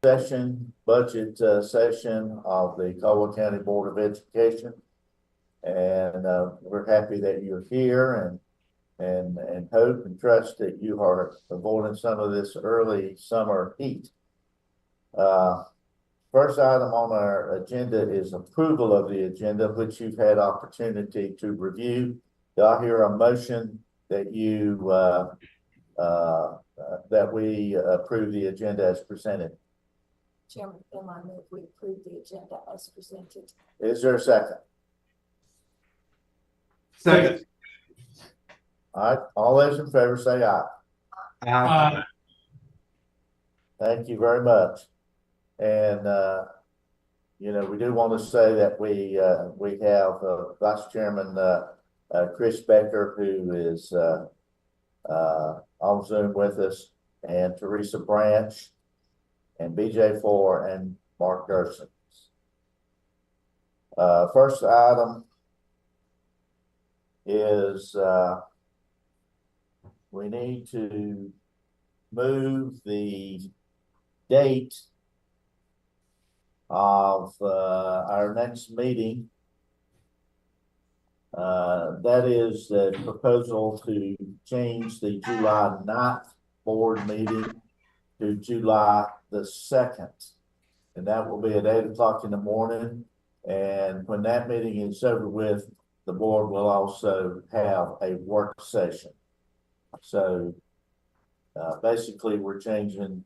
session, budget session of the Caldwell County Board of Education. And we're happy that you're here and hope and trust that you are avoiding some of this early summer heat. First item on our agenda is approval of the agenda, which you've had opportunity to review. Do I hear a motion that that we approve the agenda as presented? Chairman, I move we approve the agenda as presented. Is there a second? Second. All right, all those in favor say aye. Aye. Thank you very much. And you know, we do want to say that we have Vice Chairman Chris Becker, who is on Zoom with us, and Teresa Branch, and BJ Four, and Mark Gerson. First item is we need to move the date of our next meeting. That is the proposal to change the July 9th board meeting to July the 2nd. And that will be at 8 o'clock in the morning. And when that meeting is over with, the board will also have a work session. So basically we're changing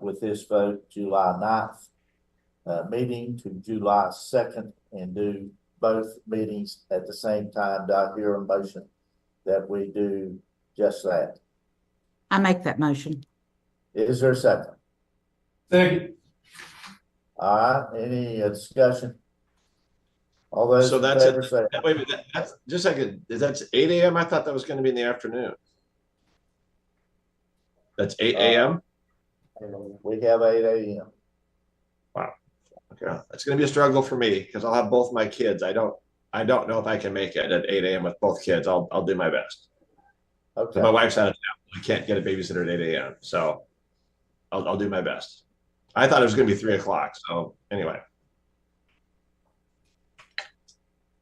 with this vote July 9th meeting to July 2nd and do both meetings at the same time. Do I hear a motion that we do just that? I make that motion. Is there a second? Second. All right, any discussion? All those So in that's favor it. say Wait a minute, that's just a second. That's 8 a.m. I thought that was going to be in the afternoon. That's 8 a.m. we have 8 a.m. Wow. Okay, that's going to be a struggle for me because I'll have both my kids. I don't know if I can make it at 8 a.m. with both kids. I'll do my best. Okay. So my wife's out of town. I can't get a babysitter at 8 a.m. So I'll do my best. I thought it was going to be 3 o'clock. So anyway.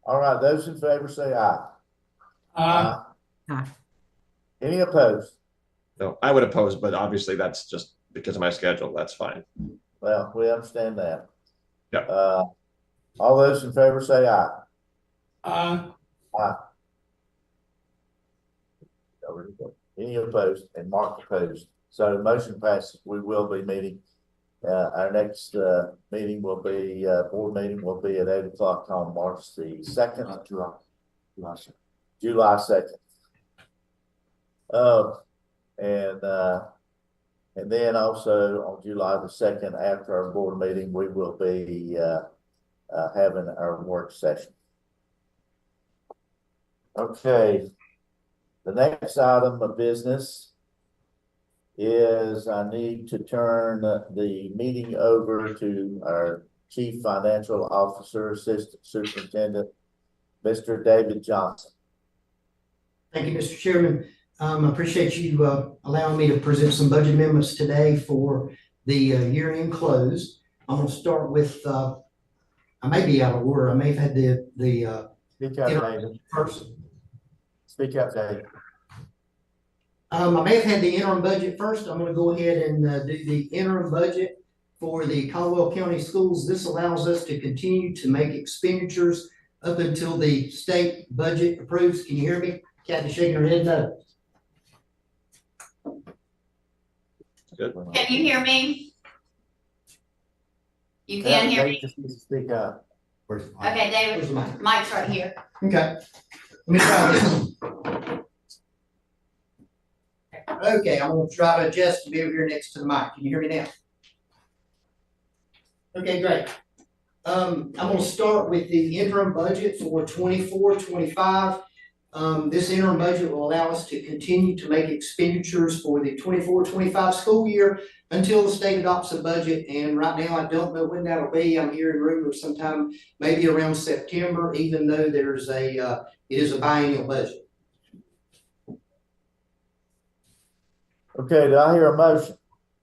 All right, those in favor say aye. Aye. Aye. Any opposed? No, I would oppose, but obviously that's just because of my schedule. That's fine. Well, we understand that. Yeah. All those in favor say aye. Aye. Aye. Any opposed? And Mark opposed. So motion passes. We will be meeting. Our next meeting will be board meeting will be at 8 o'clock on March the 2nd. July 2nd. And then also on July the 2nd, after our board meeting, we will be having our work session. Okay. The next item of business is I need to turn the meeting over to our Chief Financial Officer, Assistant Superintendent, Mr. David Johnson. Thank you, Mr. Chairman. I appreciate you allowing me to present some budget amendments today for the year-end close. I'm going to start with, I may be out of order. I may have had the Speak up, David. first. Speak up, David. I may have had the interim budget first. I'm going to go ahead and do the interim budget for the Caldwell County Schools. This allows us to continue to make expenditures up until the state budget approves. Can you hear me? Kathy shaking her head no. Good. Can you hear me? You can hear me? Just need to speak up. Okay, Where's David, the mic? mic's right here. Okay. Let me try this. Okay, I'm gonna try to adjust to be over here next to the mic. Can you hear me now? Okay, great. I'm gonna start with the interim budget for 24-25. This interim budget will allow us to continue to make expenditures for the 24-25 school year until the state adopts a budget. And right now, I don't know when that'll be. I'm hearing rumors sometime maybe around September, even though there's it is a biennial budget. Okay, do I hear a motion?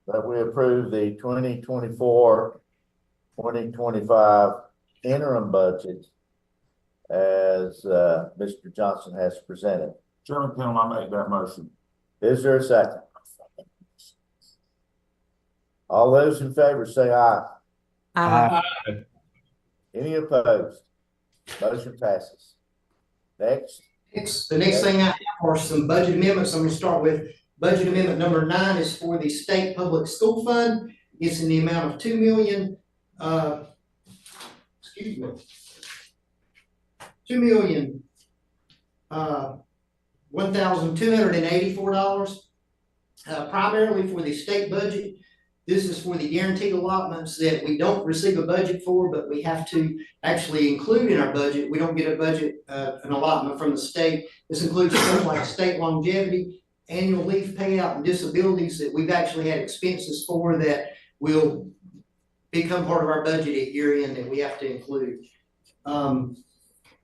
that we approve the 2024-2025 interim budget as, Mr. Johnson has presented. Chairman Penn, I make that motion. Is there a second? All those in favor say aye. Aye. Any opposed? Motion passes. Next, The next thing I have are some budget amendments. I'm gonna start with budget amendment number 9 is for the state public school fund. It's in the amount of $2 million, excuse me. $2,001,284, primarily for the state budget. This is for the guaranteed allotments that we don't receive a budget for, but we have to actually include in our budget. We don't get a budget, an allotment from the state. This includes things like state longevity, annual leave payout, and disabilities that we've actually had expenses for that will become part of our budget at year end that we have to include. The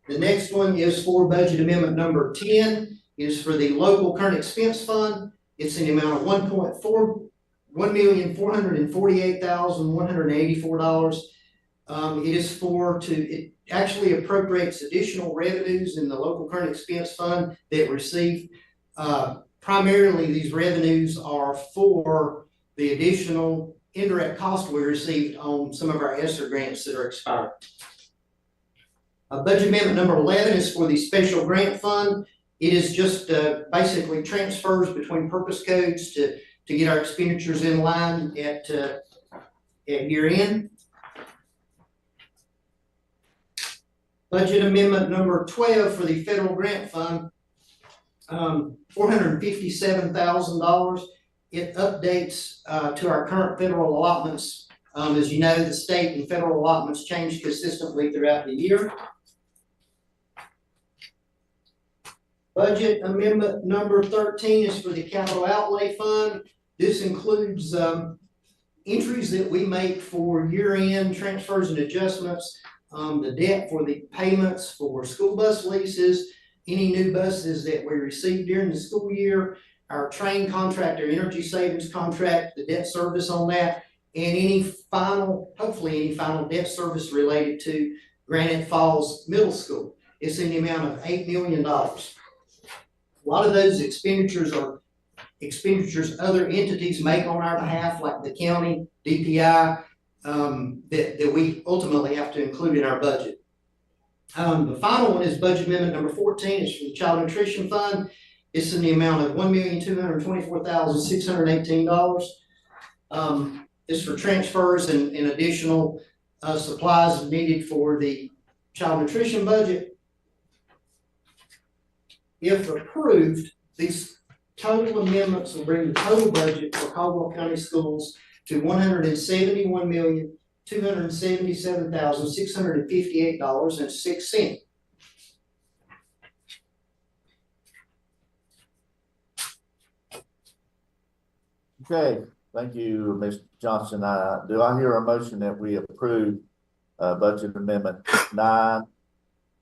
next one is for budget amendment number 10, is for the local current expense fund. It's in the amount of $1,448,184. It is it actually appropriates additional revenues in the local current expense fund that receive. Primarily, these revenues are for the additional indirect cost we received on some of our ESSER grants that are expired. Budget amendment number 11 is for the special grant fund. It is just basically transfers between purpose codes to get our expenditures in line at year end. Budget amendment number 12 for the federal grant fund, $457,000. It updates to our current federal allotments. As you know, the state and federal allotments change consistently throughout the year. Budget amendment number 13 is for the capital outlay fund. This includes entries that we make for year-end transfers and adjustments, the debt for the payments for school bus leases, any new buses that we receive during the school year, our train contract, our energy savings contract, the debt service on that, and hopefully any final debt service related to Granite Falls Middle School. It's in the amount of $8 million. A lot of those expenditures are expenditures other entities make on our behalf, like the county, DPI, that we ultimately have to include in our budget. The final one is budget amendment number 14. It's for the Child Nutrition Fund. It's in the amount of $1,224,618. It's for transfers and additional supplies needed for the child nutrition budget. If approved, these total amendments will bring the total budget for Caldwell County Schools to $171,277,658.06. okay, thank you, Mr. Johnson. Do I hear a motion that we approve budget amendment 9,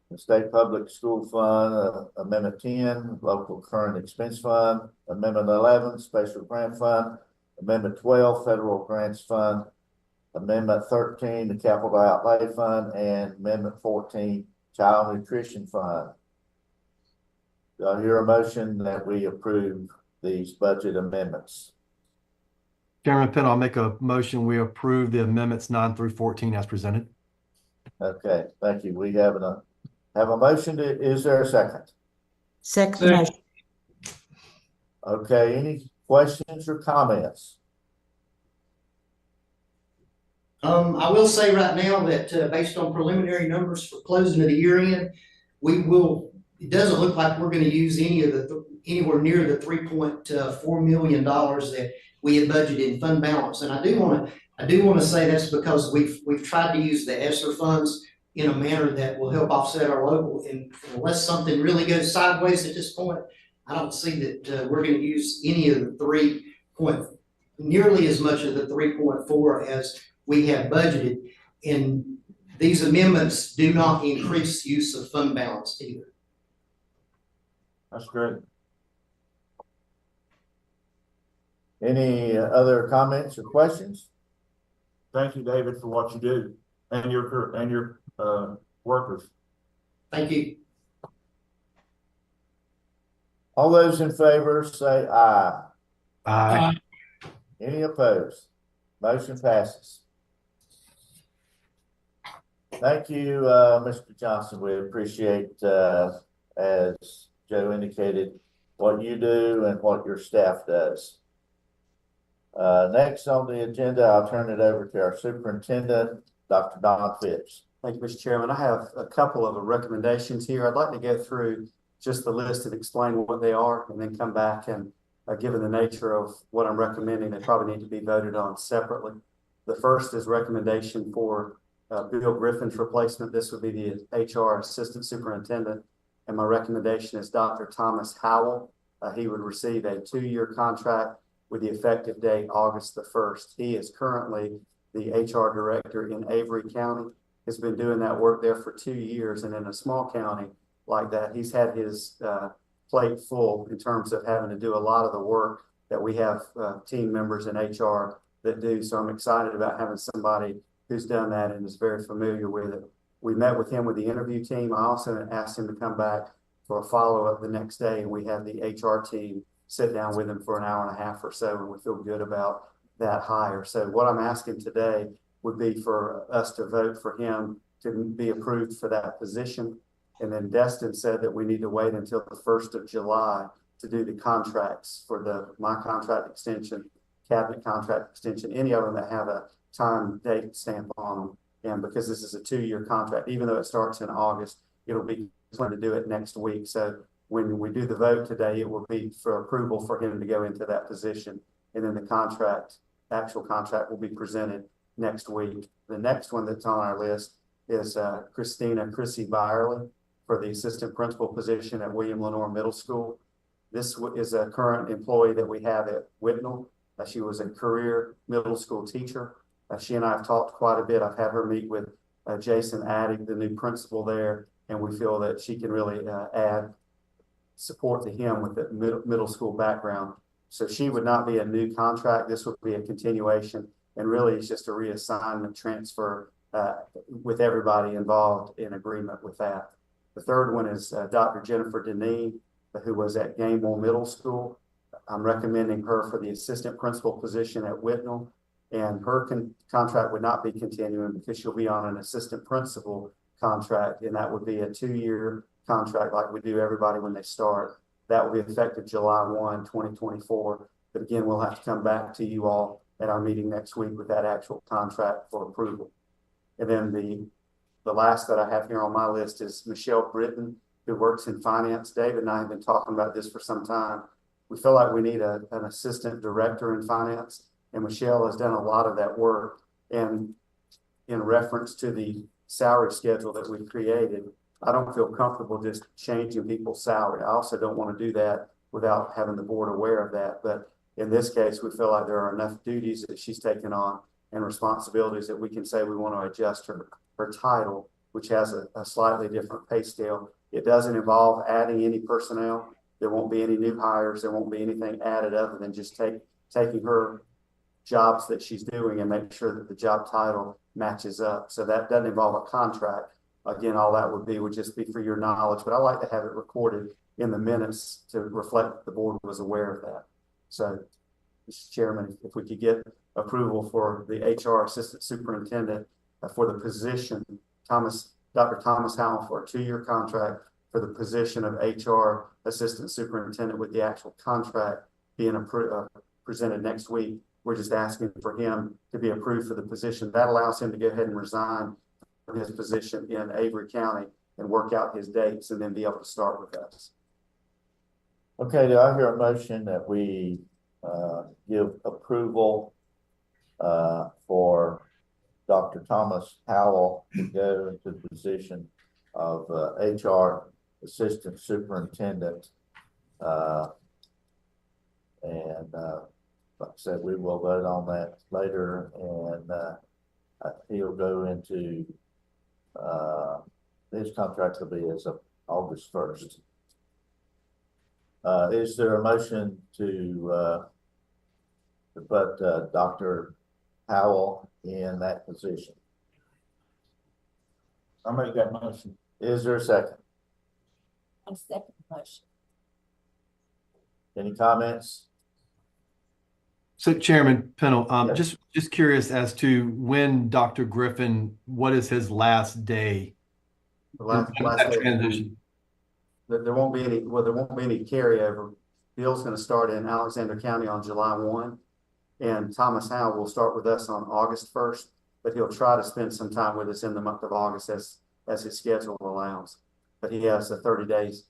the state public school fund, amendment 10, local current expense fund, amendment 11, special grant fund, amendment 12, federal grants fund, amendment 13, the capital outlay fund, and amendment 14, child nutrition fund? Do I hear a motion that we approve these budget amendments? Chairman Penn, I'll make a motion. We approve the amendments 9 through 14 as presented. Okay, thank you. We have a motion. Is there a second? Second motion. Okay, any questions or comments? I will say right now that based on preliminary numbers for closing of the year end, it doesn't look like we're going to use anywhere near the $3.4 million that we had budgeted in fund balance. And I do want to say that's because we've tried to use the ESSER funds in a manner that will help offset our local. And unless something really goes sideways at this point, I don't see that we're going to use any of the nearly as much of the 3.4 as we have budgeted. And these amendments do not increase use of fund balance either. That's great. Any other comments or questions? Thank you, David, for what you do and your workers. Thank you. All those in favor say aye. Aye. Any opposed? Motion passes. Thank you, Mr. Johnson. We appreciate, as Joe indicated, what you do and what your staff does. Next on the agenda, I'll turn it over to our superintendent, Dr. Don Phipps. Thank you, Mr. Chairman. I have a couple of recommendations here. I'd like to go through just the list and explain what they are and then come back and given the nature of what I'm recommending, they probably need to be voted on separately. The first is recommendation for Bill Griffin's replacement. This would be the HR Assistant Superintendent. And my recommendation is Dr. Thomas Howell. He would receive a 2-year contract with the effective date August the 1st. He is currently the HR Director in Avery County. Has been doing that work there for 2 years. And in a small county like that, he's had his plate full in terms of having to do a lot of the work that we have team members in HR that do. So I'm excited about having somebody who's done that and is very familiar with it. We met with him with the interview team. I also asked him to come back for a follow-up the next day. We had the HR team sit down with him for an hour and a half or so, and we feel good about that hire. So what I'm asking today would be for us to vote for him to be approved for that position. And then Destin said that we need to wait until the 1st of July to do the contracts for my contract extension, cabinet contract extension, any of them that have a time date stamp on them. And because this is a 2-year contract, even though it starts in August, it'll be planned to do it next week. So when we do the vote today, it will be for approval for him to go into that position. And then the actual contract will be presented next week. The next one that's on our list is Chrissy Byerly for the assistant principal position at William Lenore Middle School. This is a current employee that we have at Whitnall. She was a career middle school teacher. She and I have talked quite a bit. I've had her meet with Jason Addy, the new principal there, and we feel that she can really add support to him with the middle school background. So she would not be a new contract. This would be a continuation, and really it's just a reassignment transfer with everybody involved in agreement with that. The third one is Dr. Jennifer Deneen, who was at Gamewell Middle School. I'm recommending her for the assistant principal position at Whitnall, and her contract would not be continuing because she'll be on an assistant principal contract, and that would be a 2-year contract like we do everybody when they start. That will be effective July 1, 2024. But again, we'll have to come back to you all at our meeting next week with that actual contract for approval. And then the last that I have here on my list is Michelle Britton, who works in finance. David and I have been talking about this for some time. We feel like we need an assistant director in finance, and Michelle has done a lot of that work. And in reference to the salary schedule that we've created, I don't feel comfortable just changing people's salary. I also don't want to do that without having the board aware of that. But in this case, we feel like there are enough duties that she's taken on and responsibilities that we can say we want to adjust her title, which has a slightly different pay scale. It doesn't involve adding any personnel. There won't be any new hires. There won't be anything added other than just taking her jobs that she's doing and make sure that the job title matches up. So that doesn't involve a contract. Again, all that would just be for your knowledge, but I like to have it recorded in the minutes to reflect that the board was aware of that. So, Mr. Chairman, if we could get approval for the HR Assistant Superintendent for the position, Dr. Thomas Howell, for a 2-year contract for the position of HR Assistant Superintendent with the actual contract being presented next week. We're just asking for him to be approved for the position. That allows him to go ahead and resign from his position in Avery County and work out his dates and then be able to start with us. Okay, do I hear a motion that we give approval for Dr. Thomas Howell to go into the position of HR Assistant Superintendent? Like I said, we will vote on that later, and he'll go into his contract will be as of August 1st. Is there a motion to to put, Dr. Howell in that position. I make that motion. Is there a second? I second the motion. Any comments? So Chairman Pennell, Yes. just curious as to when Dr. Griffin, what is his last day? The last That day, transition. there won't be any, well, there won't be any carryover. Bill's gonna start in Alexander County on July 1. And Thomas Howe will start with us on August 1st, but he'll try to spend some time with us in the month of August as his schedule allows. But he has 30 days,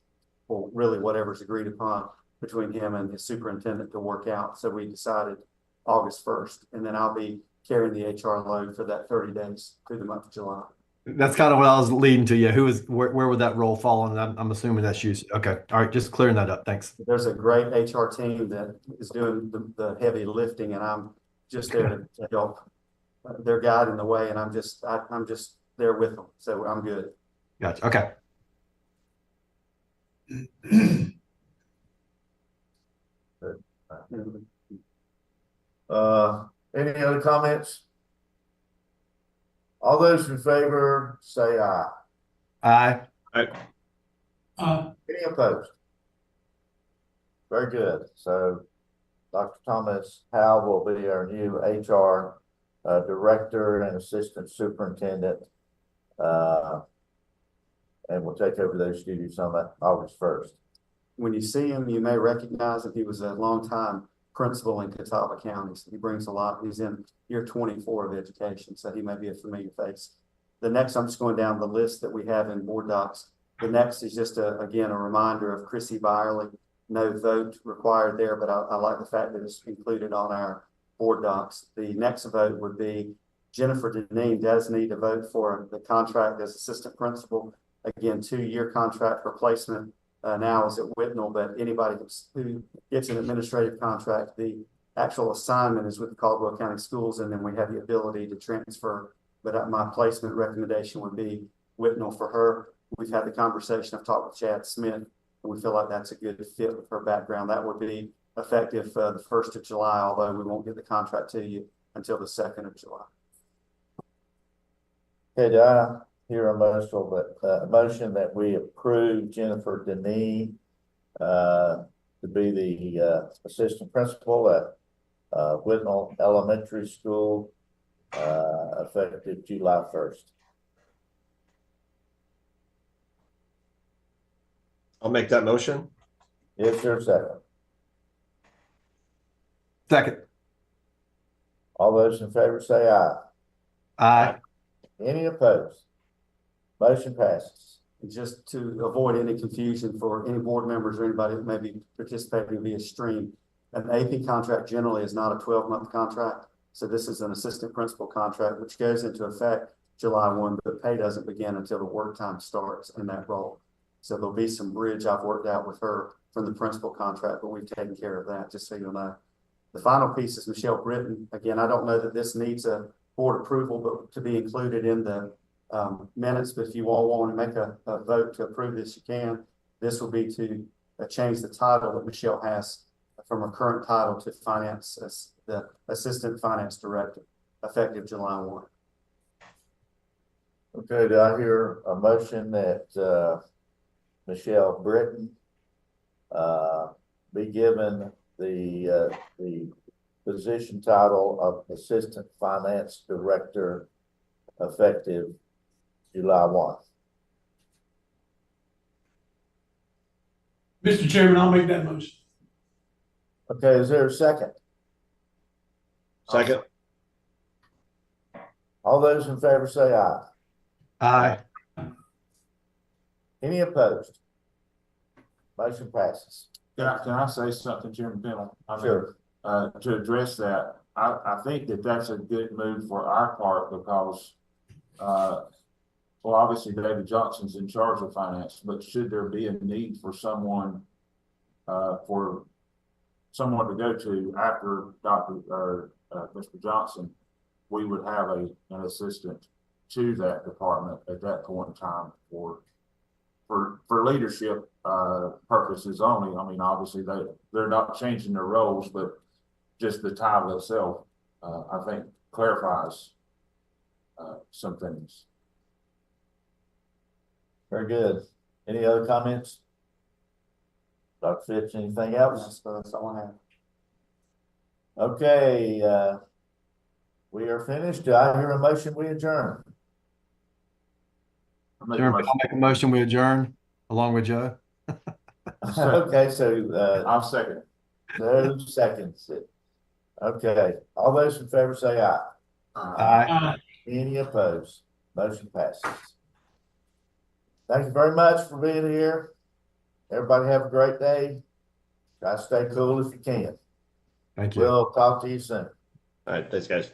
or really whatever's agreed upon between him and his superintendent to work out. So we decided August 1st, and then I'll be carrying the HR load for that 30 days through the month of July. That's kind of what I was leading to. Yeah, where would that role fall on? I'm assuming that's you. Okay, all right, just clearing that up. Thanks. There's a great HR team that is doing the heavy lifting, and I'm just there to help. They're guiding the way, and I'm just there with them, so I'm good. Gotcha. Okay. Any other comments? All those in favor, say aye. Aye. Any opposed? Very good. So Dr. Thomas Howe will be our new HR director and assistant superintendent. And will take over those duties on that August 1st. When you see him, you may recognize that he was a longtime principal in Catawba County. So he brings a lot. He's in year 24 of education, so he may be a familiar face. The next, I'm just going down the list that we have in board docs. The next is just again a reminder of Chrissy Byerly. No vote required there, but I like the fact that it's included on our board docs. The next vote would be Jennifer Deneen does need to vote for the contract as assistant principal. Again, 2-year contract replacement. Now is at Whitnall, but anybody who gets an administrative contract, the actual assignment is with the Caldwell County Schools, and then we have the ability to transfer. But my placement recommendation would be Whitnall for her. We've had the conversation. I've talked with Chad Smith, and we feel like that's a good fit with her background. That would be effective the 1st of July, although we won't get the contract to you until the 2nd of July. Okay, do I hear a motion that we approve Jennifer Deneen to be the assistant principal at Whitnall Elementary School effective July 1st? I'll make that motion. Is there a second? Second. All those in favor say aye. Aye. Any opposed? Motion passes. And just to avoid any confusion for any board members or anybody that may be participating via stream, an AP contract generally is not a 12-month contract. So this is an assistant principal contract, which goes into effect July 1, but pay doesn't begin until the work time starts in that role. So there'll be some bridge I've worked out with her from the principal contract, but we've taken care of that, just so you'll know. The final piece is Michelle Britton. Again, I don't know that this needs a board approval, but to be included in the minutes. But if you all want to make a vote to approve this, you can. This will be to change the title that Michelle has from her current title to finance as the assistant finance director, effective July 1. Okay, do I hear a motion that Michelle Britton be given the position title of assistant finance director effective July 1? Mr. Chairman, I'll make that motion. Okay, is there a second? Second. All those in favor say aye. Aye. Any opposed? Motion passes. Can I say something, Chairman Pennell? Sure. To address that, I think that's a good move for our part because, well, obviously David Johnson's in charge of finance, but should there be a need for someone to go to after Mr. Johnson, we would have an assistant to that department at that point in time for leadership purposes only. I mean, obviously they're not changing their roles, but just the title itself, I think clarifies some things. Very good. Any other comments? Dr. Fitch, anything else? That's all I have. Okay, we are finished. Do I hear a motion? We adjourn. Chairman, I'll make a motion, we adjourn along with Joe. Okay, so, I'll second it. no seconds it. Okay, all those in favor say aye. Aye. Any opposed? Motion passes. Thank you very much for being here. Everybody have a great day. Try to stay cool if you can. Thank you. We'll talk to you soon. All right, thanks, guys.